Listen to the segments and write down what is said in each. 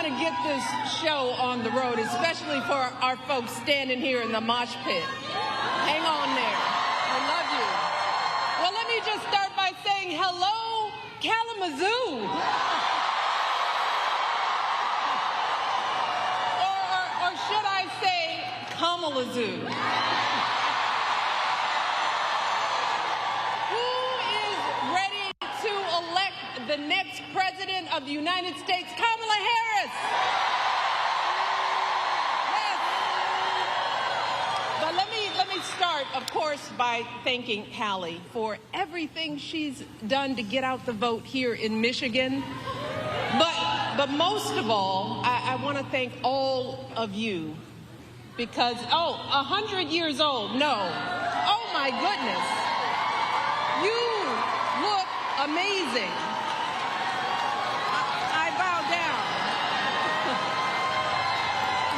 want to get this show on the road, especially for our folks standing here in the mosh pit. Hang on there. I love you. Well, let me just start by saying hello, Kalamazoo. Or should I say Kamalazoo? Who is ready to elect the next president of the United States, Kamala Harris? Yes. But let me start, of course, by thanking Hallie for everything she's done to get out the vote here in Michigan. But most of all, I want to thank all of you because, 100 years old, no. Oh, my goodness. You look amazing. I bow down.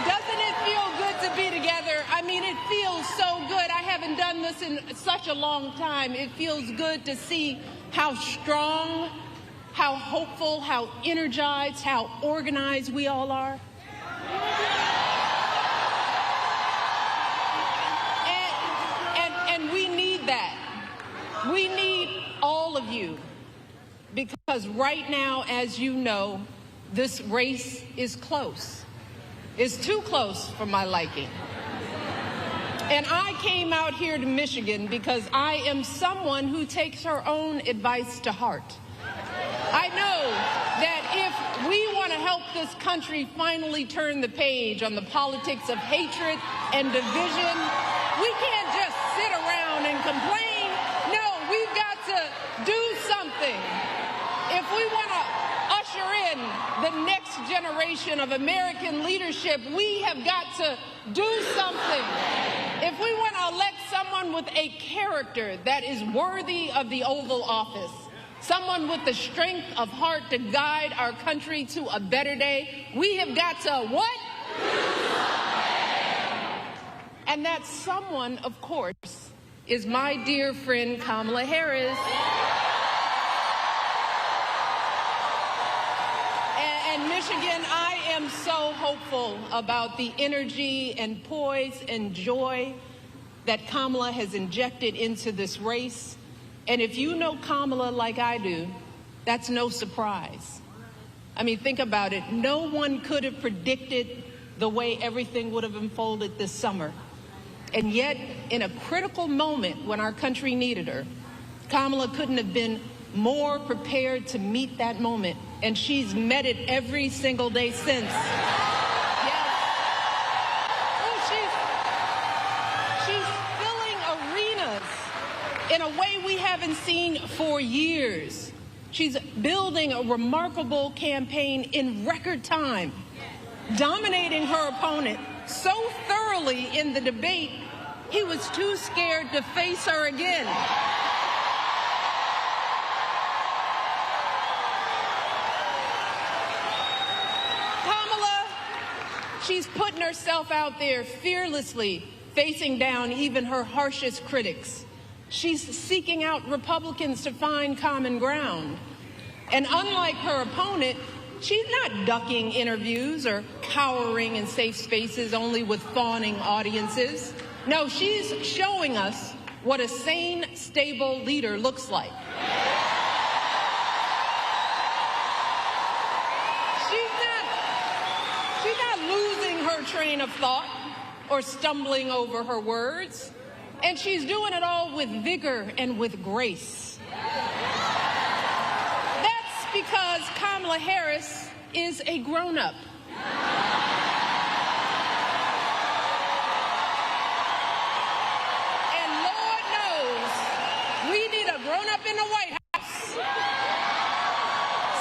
Doesn't it feel good to be together? I mean, it feels so good. I haven't done this in such a long time. It feels good to see how strong, how hopeful, how energized, how organized we all are. And we need that. We need all of you because right now, as you know, this race is close. It's too close for my liking. And I came out here to Michigan because I am someone who takes her own advice to heart. I know that if we want to help this country finally turn the page on the politics of hatred and division, we can't just sit around and complain. No, we've got to do something. If we want to usher in the next generation of American leadership, we have got to do something. If we want to elect someone with a character that is worthy of the Oval Office, someone with the strength of heart to guide our country to a better day, we have got to what? And that someone, of course, is my dear friend Kamala Harris. And Michigan, I am so hopeful about the energy and poise and joy that Kamala has injected into this race. And if you know Kamala like I do, that's no surprise. I mean, think about it. No one could have predicted the way everything would have unfolded this summer. And yet, in a critical moment when our country needed her, Kamala couldn't have been more prepared to meet that moment. And she's met it every single day since. Yes. Oh, she's filling arenas in a way we haven't seen for years. She's building a remarkable campaign in record time, dominating her opponent so thoroughly in the debate, he was too scared to face her again. Kamala, she's putting herself out there fearlessly, facing down even her harshest critics. She's seeking out Republicans to find common ground. And unlike her opponent, she's not ducking interviews or cowering in safe spaces only with fawning audiences. No, she's showing us what a sane, stable leader looks like. She's not losing her train of thought or stumbling over her words. And she's doing it all with vigor and with grace. That's because Kamala Harris is a grown-up. And Lord knows we need a grown-up in the White House.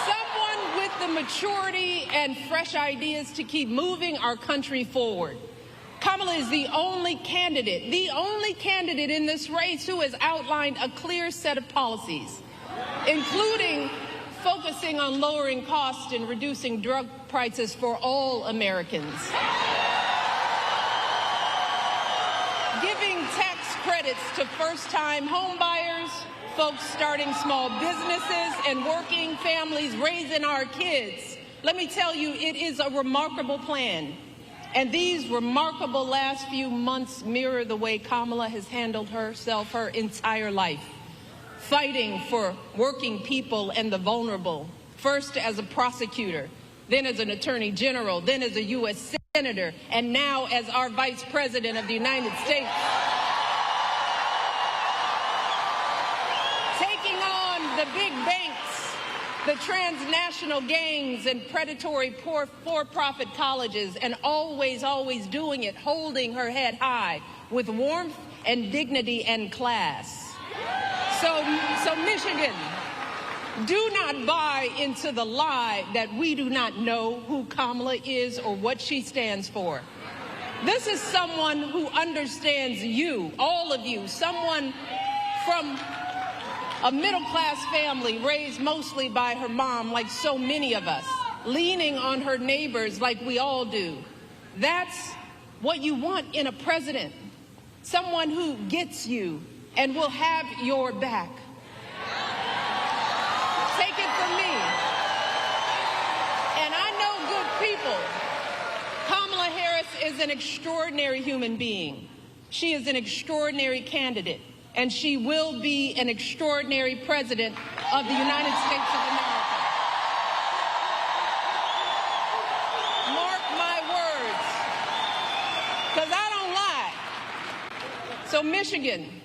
Someone with the maturity and fresh ideas to keep moving our country forward. Kamala is the only candidate in this race who has outlined a clear set of policies, including focusing on lowering costs and reducing drug prices for all Americans, giving tax credits to first-time home buyers, folks starting small businesses, and working families raising our kids, let me tell you, it is a remarkable plan. And these remarkable last few months mirror the way Kamala has handled herself her entire life, fighting for working people and the vulnerable, first as a prosecutor, then as an attorney general, then as a U.S. senator, and now as our vice president of the United States. Taking on the big banks, the transnational gangs and predatory for-profit colleges, and always doing it, holding her head high with warmth and dignity and class. So Michigan, do not buy into the lie that we do not know who Kamala is or what she stands for. This is someone who understands you, all of you, someone from a middle-class family raised mostly by her mom, like so many of us, leaning on her neighbors like we all do. That's what you want in a president, someone who gets you and will have your back. Take it from me. And I know good people. Kamala Harris is an extraordinary human being. She is an extraordinary candidate. And she will be an extraordinary president of the United States of America. Mark my words, because I don't lie. So Michigan,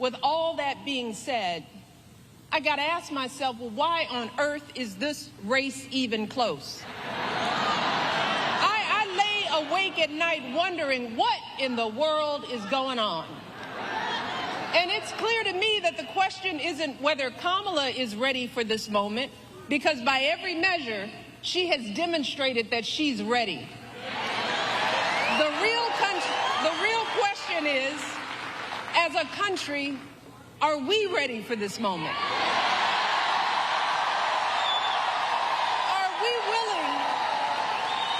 with all that being said, I got to ask myself, well, why on earth is this race even close? I lay awake at night wondering what in the world is going on. And it's clear to me that the question isn't whether Kamala is ready for this moment, because by every measure, she has demonstrated that she's ready. The real question is, as a country, are we ready for this moment? Are we willing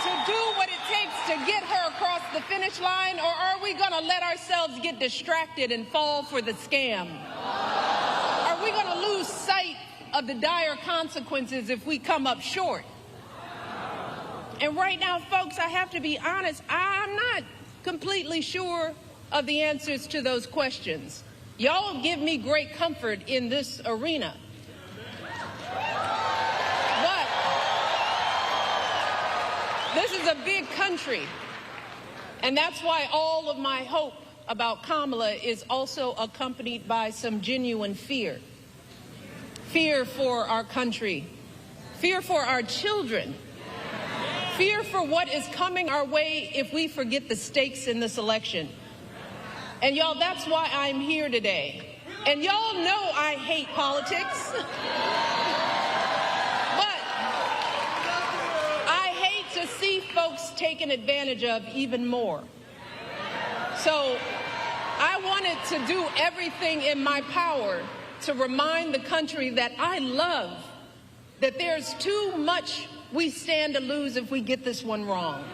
to do what it takes to get her across the finish line, or are we going to let ourselves get distracted and fall for the scam? Are we going to lose sight of the dire consequences if we come up short? And right now, folks, I have to be honest, I'm not completely sure of the answers to those questions. Y'all give me great comfort in this arena. But this is a big country, and that's why all of my hope about Kamala is also accompanied by some genuine fear. Fear for our country, fear for our children, fear for what is coming our way if we forget the stakes in this election. And y'all, that's why I'm here today. And y'all know I hate politics. But I hate to see folks taken advantage of even more. So I wanted to do everything in my power to remind the country that I love, that there's too much we stand to lose if we get this one wrong.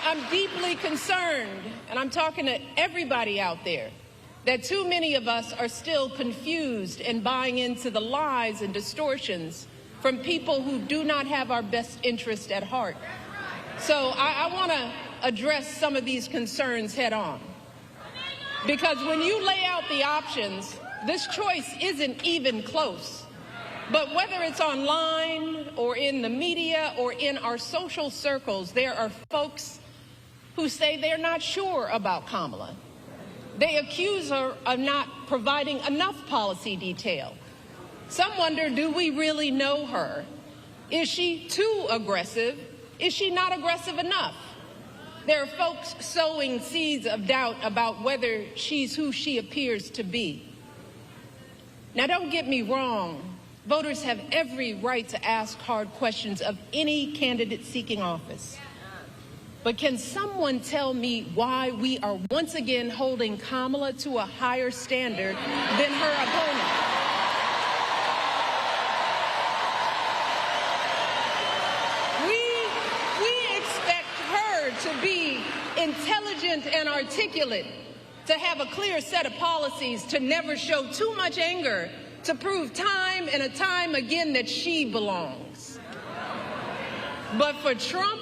I'm deeply concerned, and I'm talking to everybody out there, that too many of us are still confused and buying into the lies and distortions from people who do not have our best interest at heart. So I want to address some of these concerns head on. Because when you lay out the options, this choice isn't even close. But whether it's online or in the media or in our social circles, there are folks who say they're not sure about Kamala. They accuse her of not providing enough policy detail. Some wonder, do we really know her? Is she too aggressive? Is she not aggressive enough? There are folks sowing seeds of doubt about whether she's who she appears to be. Now, don't get me wrong. Voters have every right to ask hard questions of any candidate seeking office. But can someone tell me why we are once again holding Kamala to a higher standard than her opponent? We expect her to be intelligent and articulate, to have a clear set of policies, to never show too much anger, to prove time and a time again that she belongs. But for Trump,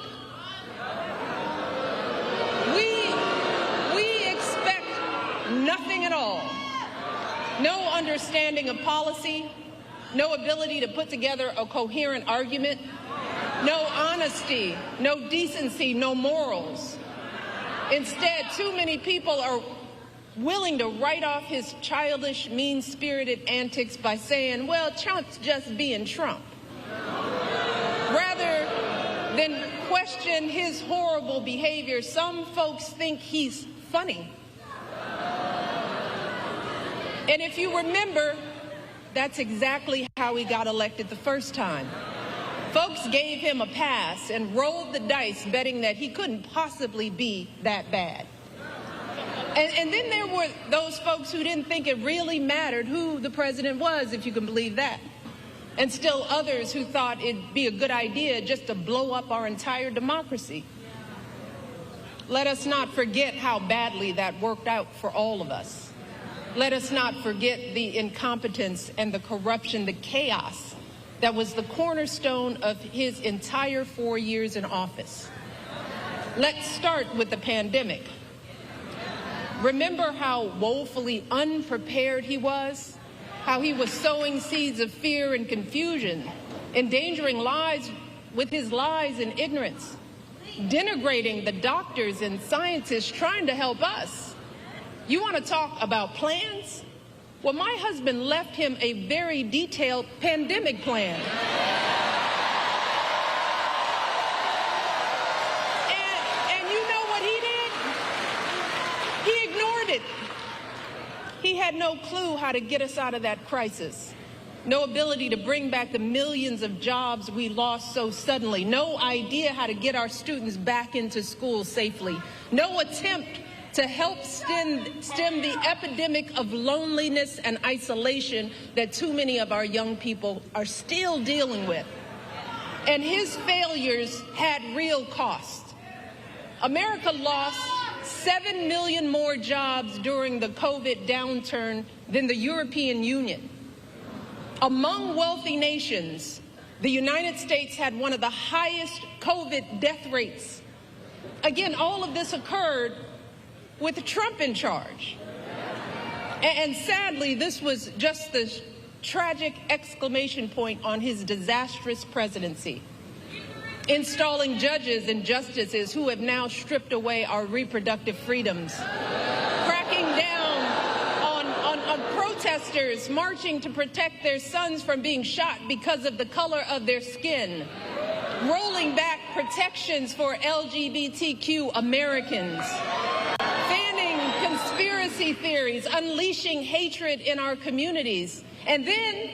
we expect nothing at all. No understanding of policy, no ability to put together a coherent argument, no honesty, no decency, no morals. Instead, too many people are willing to write off his childish, mean-spirited antics by saying, well, Trump's just being Trump, rather than question his horrible behavior. Some folks think he's funny. And if you remember, that's exactly how he got elected the first time. Folks gave him a pass and rolled the dice, betting that he couldn't possibly be that bad. And then there were those folks who didn't think it really mattered who the president was, if you can believe that. And still others who thought it'd be a good idea just to blow up our entire democracy. Let us not forget how badly that worked out for all of us. Let us not forget the incompetence and the corruption, the chaos that was the cornerstone of his entire 4 years in office. Let's start with the pandemic. Remember how woefully unprepared he was? How he was sowing seeds of fear and confusion, endangering lives with his lies and ignorance, denigrating the doctors and scientists trying to help us. You want to talk about plans? Well, my husband left him a very detailed pandemic plan. And you know what he did? He ignored it. He had no clue how to get us out of that crisis. No ability to bring back the millions of jobs we lost so suddenly. No idea how to get our students back into school safely. No attempt to help stem the epidemic of loneliness and isolation that too many of our young people are still dealing with. And his failures had real cost. America lost 7 million more jobs during the COVID downturn than the European Union. Among wealthy nations, the United States had one of the highest COVID death rates. Again, all of this occurred with Trump in charge. And sadly, this was just the tragic exclamation point on his disastrous presidency. Installing judges and justices who have now stripped away our reproductive freedoms. Cracking down on protesters marching to protect their sons from being shot because of the color of their skin. Rolling back protections for LGBTQ Americans. Conspiracy theories, unleashing hatred in our communities. And then,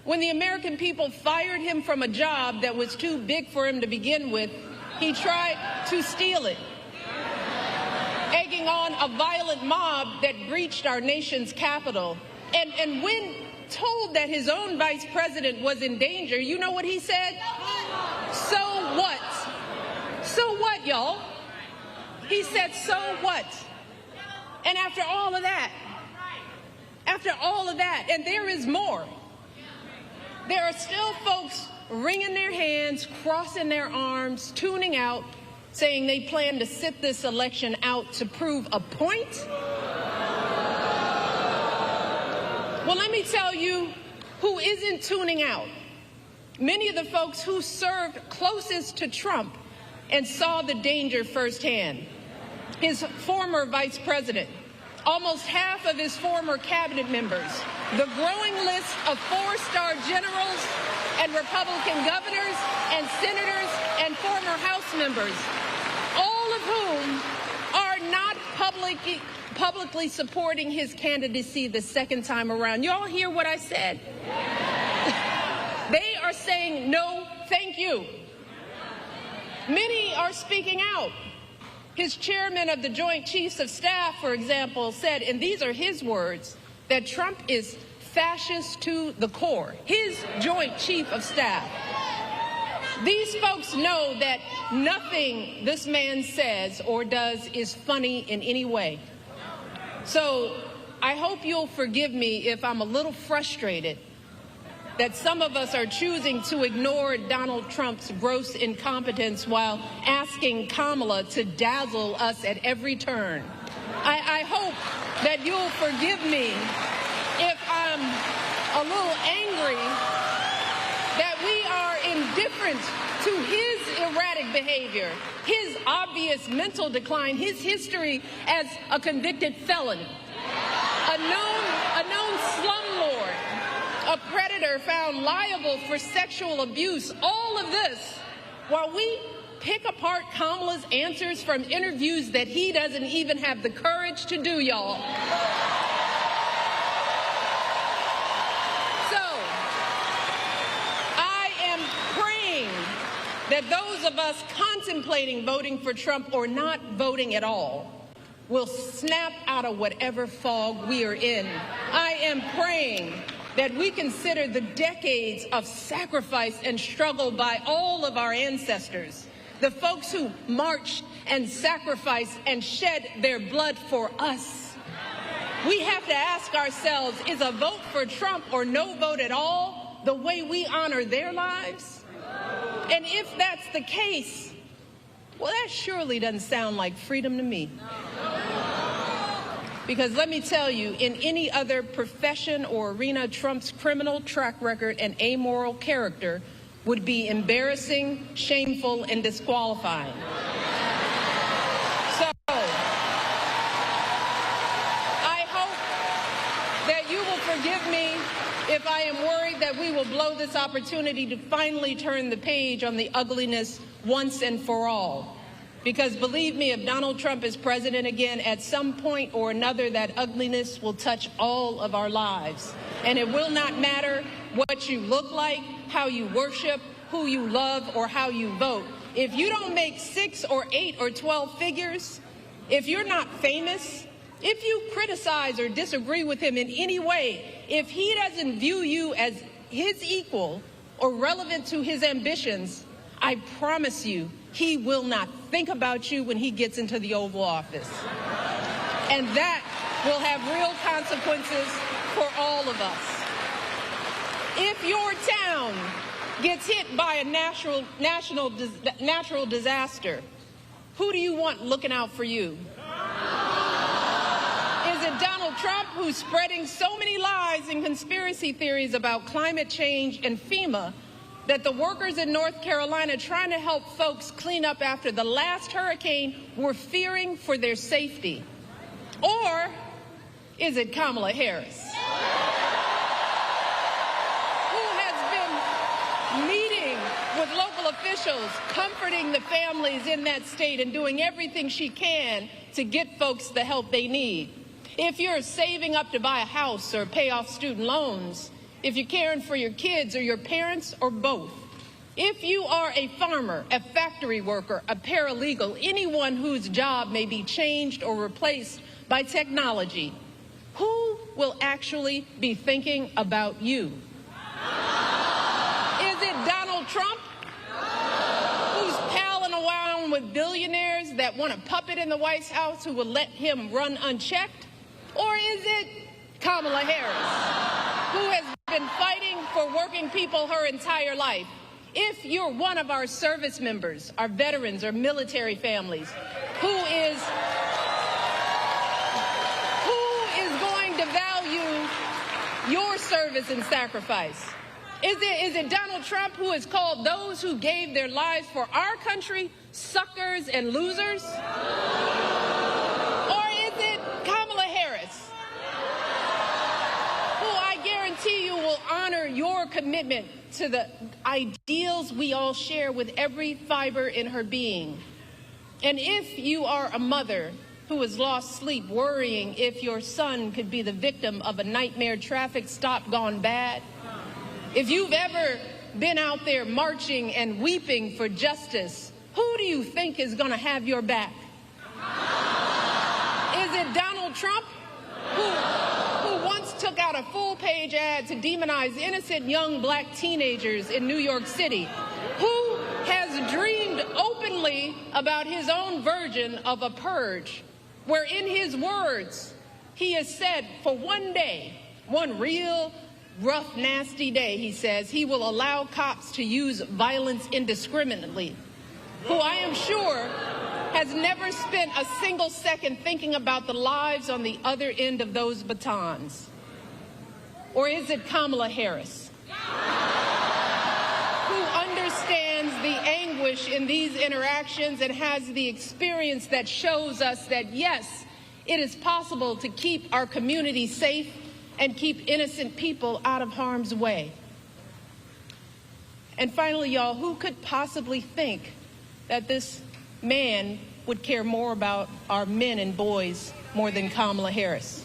when the American people fired him from a job that was too big for him to begin with, he tried to steal it, egging on a violent mob that breached our nation's capital. And when told that his own vice president was in danger, you know what he said? So what? So what, y'all? He said, so what? And after all of that, and there is more, there are still folks wringing their hands, crossing their arms, tuning out, saying they plan to sit this election out to prove a point. Well, let me tell you who isn't tuning out. Many of the folks who served closest to Trump and saw the danger firsthand. His former vice president, almost half of his former cabinet members, the growing list of four-star generals and Republican governors and senators and former House members, all of whom are not publicly supporting his candidacy the second time around. Y'all hear what I said? They are saying no, thank you. Many are speaking out. His chairman of the Joint Chiefs of Staff, for example, said, and these are his words, that Trump is fascist to the core. His Joint Chief of Staff. These folks know that nothing this man says or does is funny in any way. So I hope you'll forgive me if I'm a little frustrated that some of us are choosing to ignore Donald Trump's gross incompetence while asking Kamala to dazzle us at every turn. I hope that you'll forgive me if I'm a little angry that we are indifferent to his erratic behavior, his obvious mental decline, his history as a convicted felon, a known slumlord, a predator found liable for sexual abuse. All of this while we pick apart Kamala's answers from interviews that he doesn't even have the courage to do, y'all. So I am praying that those of us contemplating voting for Trump or not voting at all will snap out of whatever fog we are in. I am praying that we consider the decades of sacrifice and struggle by all of our ancestors, the folks who marched and sacrificed and shed their blood for us. We have to ask ourselves, is a vote for Trump or no vote at all the way we honor their lives? And if that's the case, well, that surely doesn't sound like freedom to me. Because let me tell you, in any other profession or arena, Trump's criminal track record and amoral character would be embarrassing, shameful, and disqualifying. So, I hope that you will forgive me if I am worried that we will blow this opportunity to finally turn the page on the ugliness once and for all. Because believe me, if Donald Trump is president again, at some point or another, that ugliness will touch all of our lives. And it will not matter what you look like, how you worship, who you love, or how you vote. If you don't make 6 or 8 or 12 figures, if you're not famous, if you criticize or disagree with him in any way, if he doesn't view you as his equal or relevant to his ambitions, I promise you, he will not think about you when he gets into the Oval Office. And that will have real consequences for all of us. If your town gets hit by a natural disaster, who do you want looking out for you? Is it Donald Trump, who's spreading so many lies and conspiracy theories about climate change and FEMA that the workers in North Carolina trying to help folks clean up after the last hurricane were fearing for their safety? Or is it Kamala Harris, who has been meeting with local officials, comforting the families in that state and doing everything she can to get folks the help they need? If you're saving up to buy a house or pay off student loans, if you're caring for your kids or your parents or both, if you are a farmer, a factory worker, a paralegal, anyone whose job may be changed or replaced by technology, who will actually be thinking about you? Is it Donald Trump, who's palling around with billionaires that want a puppet in the White House who will let him run unchecked? Or is it Kamala Harris, who has been fighting for working people her entire life? If you're one of our service members, our veterans, or military families, who is going to value your service and sacrifice? Is it Donald Trump, who has called those who gave their lives for our country suckers and losers? Or is it Kamala Harris, who I guarantee you will honor your commitment to the ideals we all share with every fiber in her being? And if you are a mother who has lost sleep worrying if your son could be the victim of a nightmare traffic stop gone bad, if you've ever been out there marching and weeping for justice, who do you think is going to have your back? Is it Donald Trump, who once took out a full-page ad to demonize innocent young black teenagers in New York City, who has dreamed openly about his own version of a purge, where, in his words, he has said for one day, one real rough, nasty day, he says, he will allow cops to use violence indiscriminately, who I am sure has never spent a single second thinking about the lives on the other end of those batons. Or is it Kamala Harris, who understands the anguish in these interactions and has the experience that shows us that, yes, it is possible to keep our community safe and keep innocent people out of harm's way? And finally, y'all, who could possibly think that this man would care more about our men and boys more than Kamala Harris?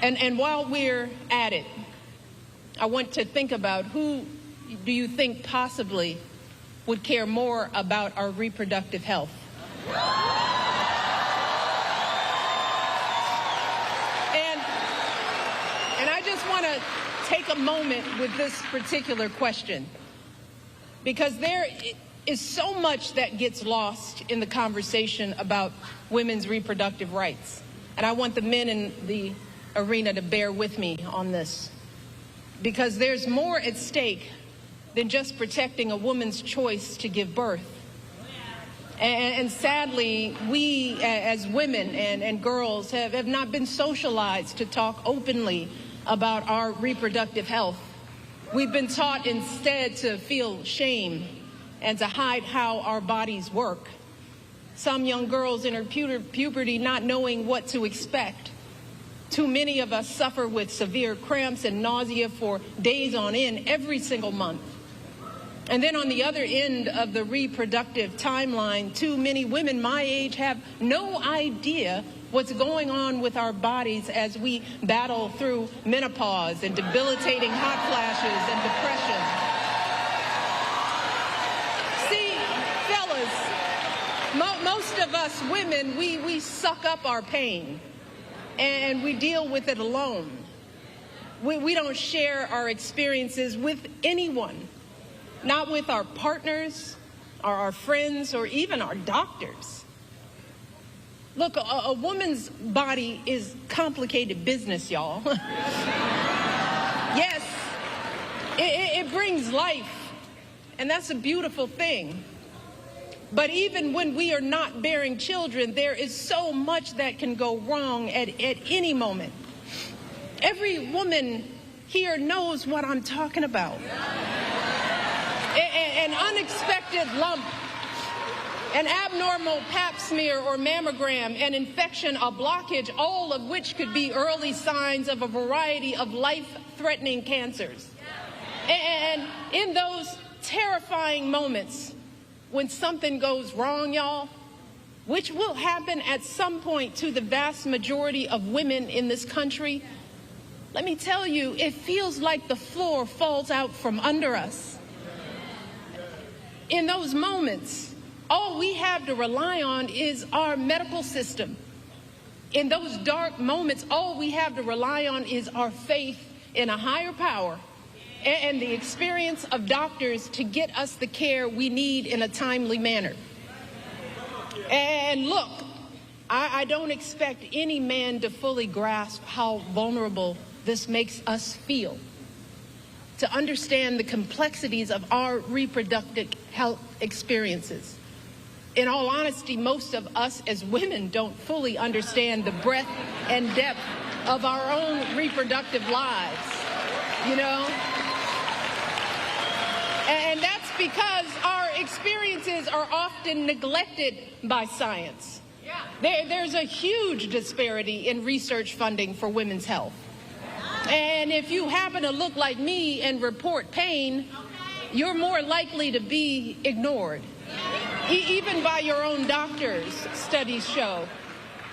And while we're at it, I want to think about who do you think possibly would care more about our reproductive health? And I just want to take a moment with this particular question, because there is so much that gets lost in the conversation about women's reproductive rights. And I want the men in the arena to bear with me on this, because there's more at stake than just protecting a woman's choice to give birth. And sadly, we as women and girls have not been socialized to talk openly about our reproductive health. We've been taught instead to feel shame and to hide how our bodies work. Some young girls enter puberty not knowing what to expect. Too many of us suffer with severe cramps and nausea for days on end every single month. And then on the other end of the reproductive timeline, too many women my age have no idea what's going on with our bodies as we battle through menopause and debilitating hot flashes and depression. See, fellas, most of us women, we suck up our pain and we deal with it alone. We don't share our experiences with anyone, not with our partners, or our friends, or even our doctors. Look, a woman's body is complicated business, y'all. Yes, it brings life, and that's a beautiful thing. But even when we are not bearing children, there is so much that can go wrong at any moment. Every woman here knows what I'm talking about. An unexpected lump, an abnormal pap smear or mammogram, an infection, a blockage, all of which could be early signs of a variety of life-threatening cancers. And in those terrifying moments when something goes wrong, y'all, which will happen at some point to the vast majority of women in this country, let me tell you, it feels like the floor falls out from under us. In those moments, all we have to rely on is our medical system. In those dark moments, all we have to rely on is our faith in a higher power and the experience of doctors to get us the care we need in a timely manner. And look, I don't expect any man to fully grasp how vulnerable this makes us feel, to understand the complexities of our reproductive health experiences. In all honesty, most of us as women don't fully understand the breadth and depth of our own reproductive lives, you know? And that's because our experiences are often neglected by science. There's a huge disparity in research funding for women's health. And if you happen to look like me and report pain, you're more likely to be ignored, even by your own doctors, studies show.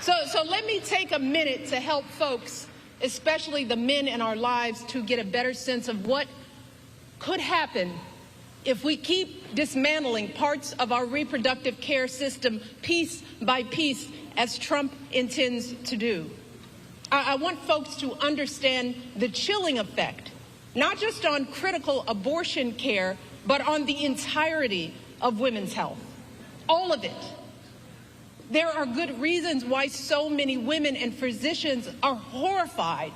So let me take a minute to help folks, especially the men in our lives, to get a better sense of what could happen if we keep dismantling parts of our reproductive care system piece by piece, as Trump intends to do. I want folks to understand the chilling effect, not just on critical abortion care, but on the entirety of women's health. All of it. There are good reasons why so many women and physicians are horrified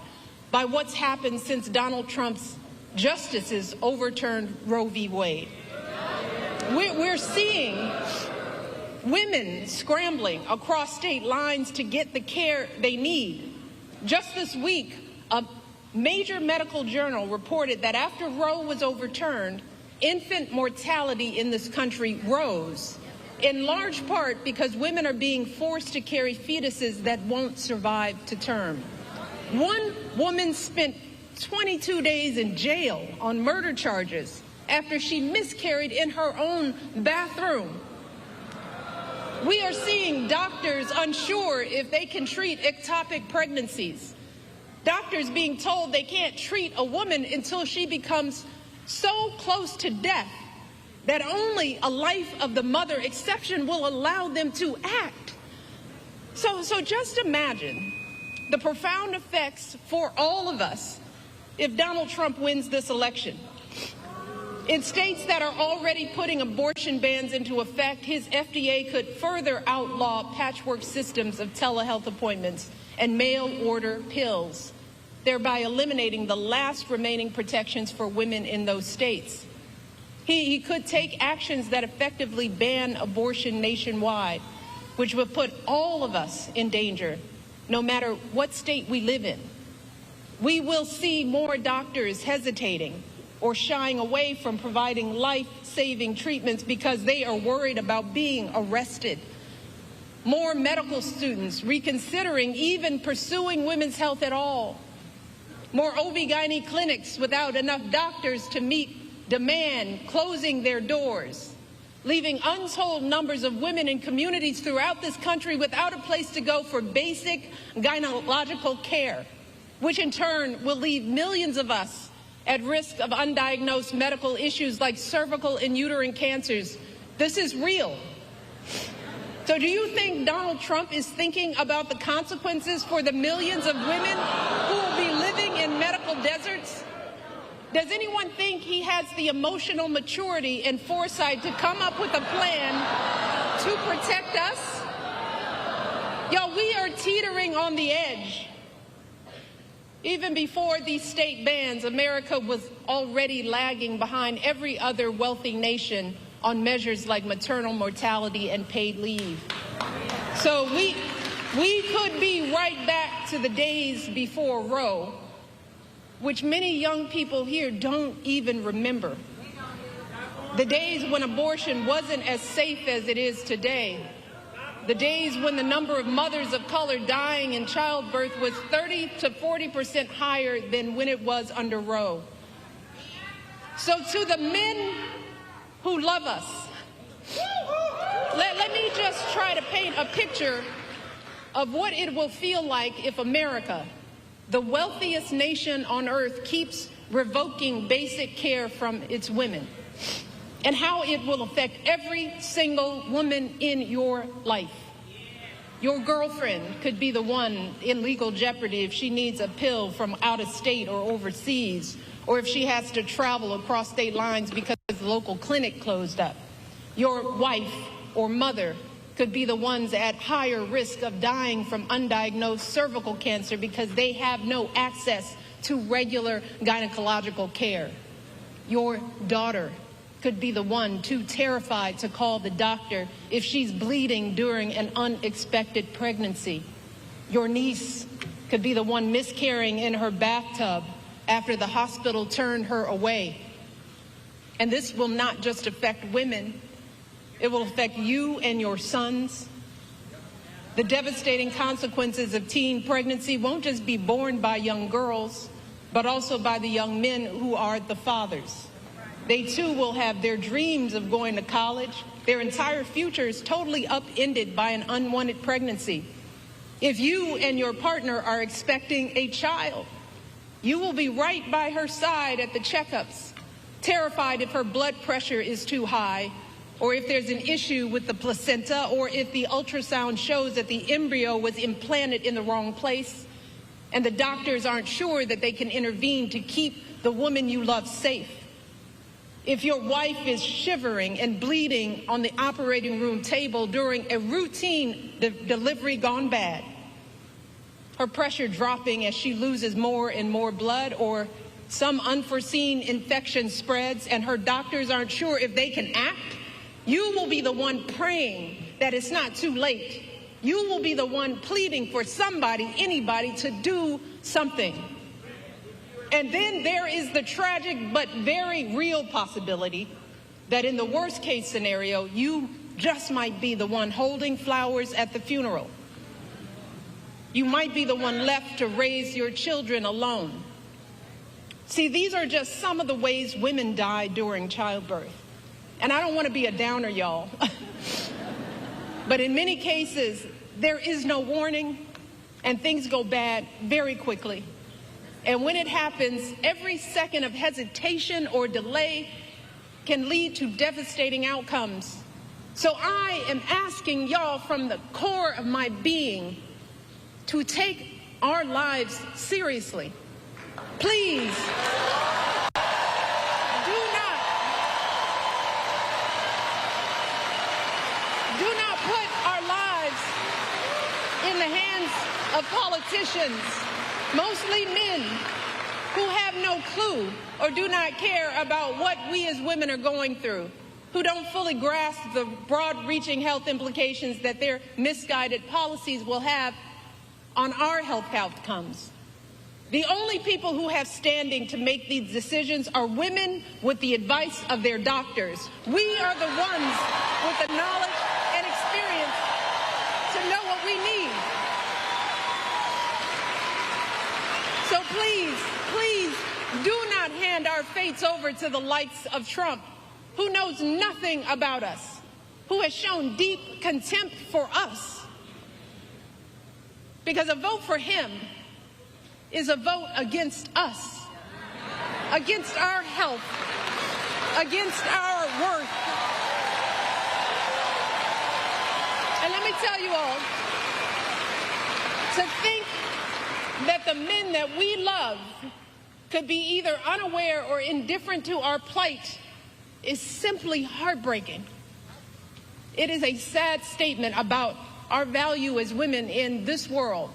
by what's happened since Donald Trump's justices overturned Roe v. Wade. We're seeing women scrambling across state lines to get the care they need. Just this week, a major medical journal reported that after Roe was overturned, infant mortality in this country rose, in large part because women are being forced to carry fetuses that won't survive to term. One woman spent 22 days in jail on murder charges after she miscarried in her own bathroom. We are seeing doctors unsure if they can treat ectopic pregnancies. Doctors being told they can't treat a woman until she becomes so close to death that only a life of the mother exception will allow them to act. So just imagine the profound effects for all of us if Donald Trump wins this election. In states that are already putting abortion bans into effect, his FDA could further outlaw patchwork systems of telehealth appointments and mail-order pills, thereby eliminating the last remaining protections for women in those states. He could take actions that effectively ban abortion nationwide, which would put all of us in danger, no matter what state we live in. We will see more doctors hesitating or shying away from providing life-saving treatments because they are worried about being arrested. More medical students reconsidering even pursuing women's health at all. More OB/GYN clinics without enough doctors to meet demand, closing their doors, leaving untold numbers of women in communities throughout this country without a place to go for basic gynecological care, which in turn will leave millions of us at risk of undiagnosed medical issues like cervical and uterine cancers. This is real. So do you think Donald Trump is thinking about the consequences for the millions of women who will be living in medical deserts? Does anyone think he has the emotional maturity and foresight to come up with a plan to protect us? Y'all, we are teetering on the edge. Even before these state bans, America was already lagging behind every other wealthy nation on measures like maternal mortality and paid leave. So we could be right back to the days before Roe, which many young people here don't even remember. The days when abortion wasn't as safe as it is today. The days when the number of mothers of color dying in childbirth was 30 to 40% higher than when it was under Roe. So to the men who love us, let me just try to paint a picture of what it will feel like if America, the wealthiest nation on earth, keeps revoking basic care from its women, and how it will affect every single woman in your life. Your girlfriend could be the one in legal jeopardy if she needs a pill from out of state or overseas, or if she has to travel across state lines because the local clinic closed up. Your wife or mother could be the ones at higher risk of dying from undiagnosed cervical cancer because they have no access to regular gynecological care. Your daughter could be the one too terrified to call the doctor if she's bleeding during an unexpected pregnancy. Your niece could be the one miscarrying in her bathtub after the hospital turned her away. And this will not just affect women, it will affect you and your sons. The devastating consequences of teen pregnancy won't just be borne by young girls, but also by the young men who are the fathers. They too will have their dreams of going to college, their entire futures totally upended by an unwanted pregnancy. If you and your partner are expecting a child, you will be right by her side at the checkups, terrified if her blood pressure is too high, or if there's an issue with the placenta, or if the ultrasound shows that the embryo was implanted in the wrong place, and the doctors aren't sure that they can intervene to keep the woman you love safe. if your wife is shivering and bleeding on the operating room table during a routine delivery gone bad, her pressure dropping as she loses more and more blood, or some unforeseen infection spreads and her doctors aren't sure if they can act, you will be the one praying that it's not too late. You will be the one pleading for somebody, anybody, to do something. And then there is the tragic but very real possibility that in the worst case scenario, you just might be the one holding flowers at the funeral. You might be the one left to raise your children alone. See, these are just some of the ways women die during childbirth. And I don't want to be a downer, y'all. But in many cases, there is no warning, and things go bad very quickly. And when it happens, every second of hesitation or delay can lead to devastating outcomes. So I am asking y'all from the core of my being to take our lives seriously. Please, do not put our lives in the hands of politicians, mostly men, who have no clue or do not care about what we as women are going through, who don't fully grasp the broad-reaching health implications that their misguided policies will have on our health outcomes. The only people who have standing to make these decisions are women with the advice of their doctors. We are the ones with the knowledge and experience to know what we need. So please, please do not hand our fates over to the likes of Trump, who knows nothing about us, who has shown deep contempt for us. Because a vote for him is a vote against us, against our health, against our worth. And let me tell you all, to think that the men that we love could be either unaware or indifferent to our plight is simply heartbreaking. It is a sad statement about our value as women in this world.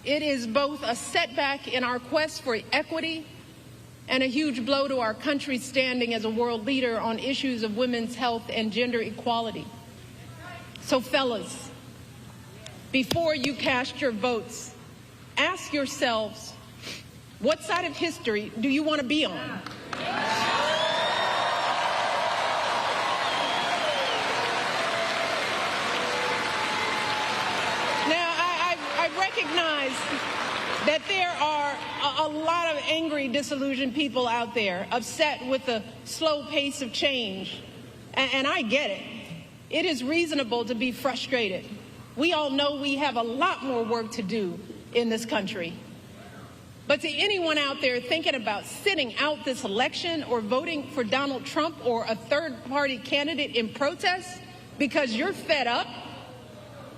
It is both a setback in our quest for equity and a huge blow to our country's standing as a world leader on issues of women's health and gender equality. So fellas, before you cast your votes, ask yourselves, what side of history do you want to be on? Recognize that there are a lot of angry, disillusioned people out there, upset with the slow pace of change. And I get it. It is reasonable to be frustrated. We all know we have a lot more work to do in this country. But to anyone out there thinking about sitting out this election or voting for Donald Trump or a third-party candidate in protest because you're fed up,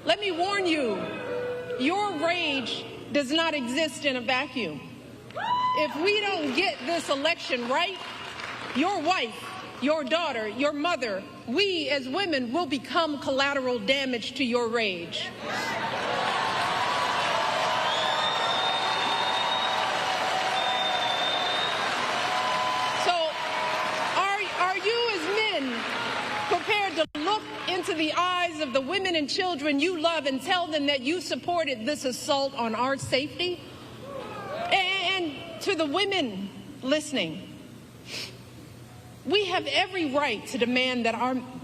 let me warn you, your rage does not exist in a vacuum. If we don't get this election right, your wife, your daughter, your mother, we as women will become collateral damage to your rage. So, are you as men prepared to look into the eyes of the women and children you love and tell them that you supported this assault on our safety? And to the women listening, we have every right to demand that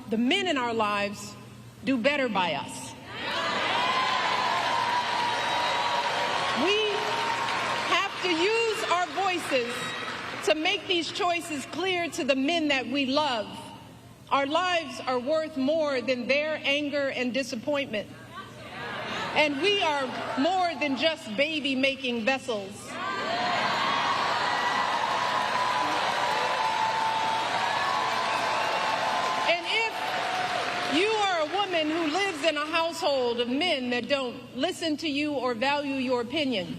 the men in our lives do better by us. We have to use our voices to make these choices clear to the men that we love. Our lives are worth more than their anger and disappointment. And we are more than just baby-making vessels. And if you are a woman who lives in a household of men that don't listen to you or value your opinion,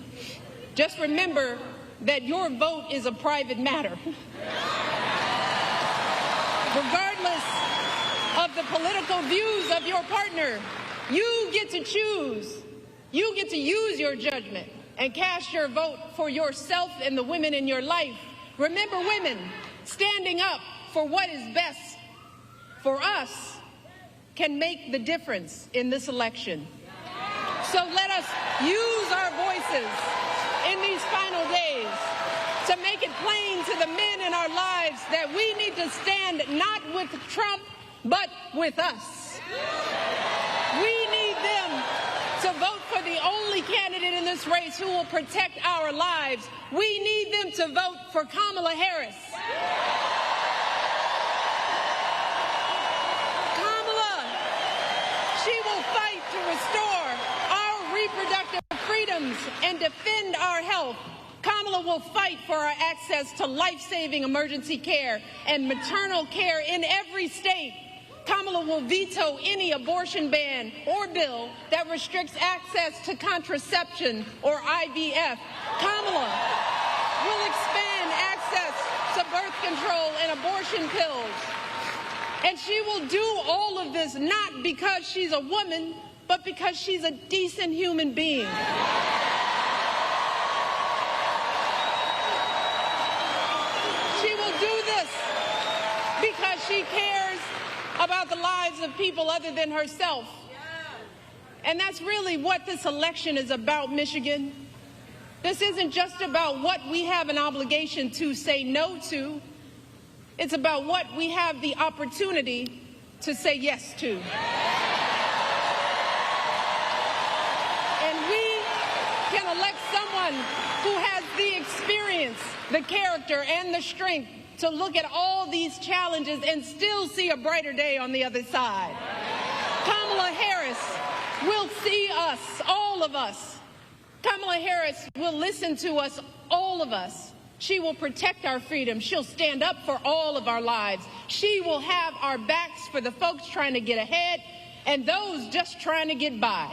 just remember that your vote is a private matter. Regardless of the political views of your partner, you get to choose. You get to use your judgment and cast your vote for yourself and the women in your life. Remember, women, standing up for what is best for us can make the difference in this election. So let us use our voices in these final days to make it plain to the men in our lives that we need to stand not with Trump, but with us. We need them to vote for the only candidate in this race who will protect our lives. We need them to vote for Kamala Harris. Kamala, she will fight to restore our reproductive freedoms and defend our health. Kamala will fight for our access to life-saving emergency care and maternal care in every state. Kamala will veto any abortion ban or bill that restricts access to contraception or IVF. Kamala will expand access to birth control and abortion pills. And she will do all of this not because she's a woman, but because she's a decent human being. She will do this because she cares about the lives of people other than herself. And that's really what this election is about, Michigan. This isn't just about what we have an obligation to say no to. It's about what we have the opportunity to say yes to. And we can elect someone who has the experience, the character, and the strength to look at all these challenges and still see a brighter day on the other side. Kamala Harris will see us, all of us. Kamala Harris will listen to us, all of us. She will protect our freedom. She'll stand up for all of our lives. She will have our backs for the folks trying to get ahead and those just trying to get by.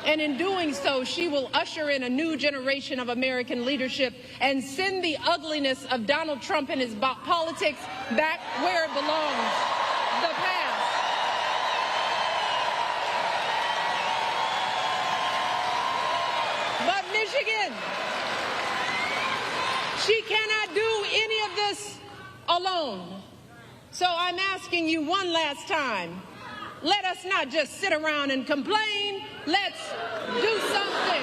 And in doing so, she will usher in a new generation of American leadership and send the ugliness of Donald Trump and his politics back where it belongs, the past. But Michigan, she cannot do any of this alone. So I'm asking you one last time, let us not just sit around and complain. Let's do something.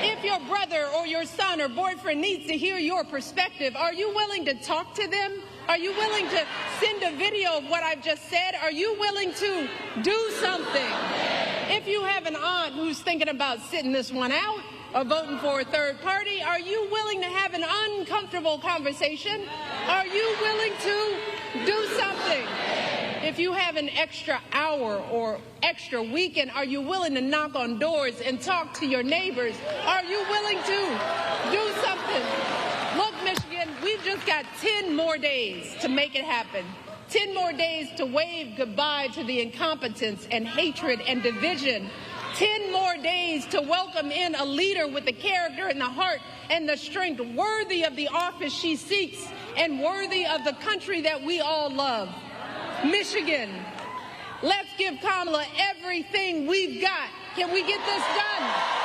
If your brother or your son or boyfriend needs to hear your perspective, are you willing to talk to them? Are you willing to send a video of what I've just said? Are you willing to do something? If you have an aunt who's thinking about sitting this one out or voting for a third party, are you willing to have an uncomfortable conversation? Are you willing to do something? If you have an extra hour or extra weekend, are you willing to knock on doors and talk to your neighbors? Are you willing to do something? Look, Michigan, we've just got 10 more days to make it happen. 10 more days to wave goodbye to the incompetence and hatred and division. 10 more days to welcome in a leader with the character and the heart and the strength worthy of the office she seeks and worthy of the country that we all love. Michigan, let's give Kamala everything we've got. Can we get this done?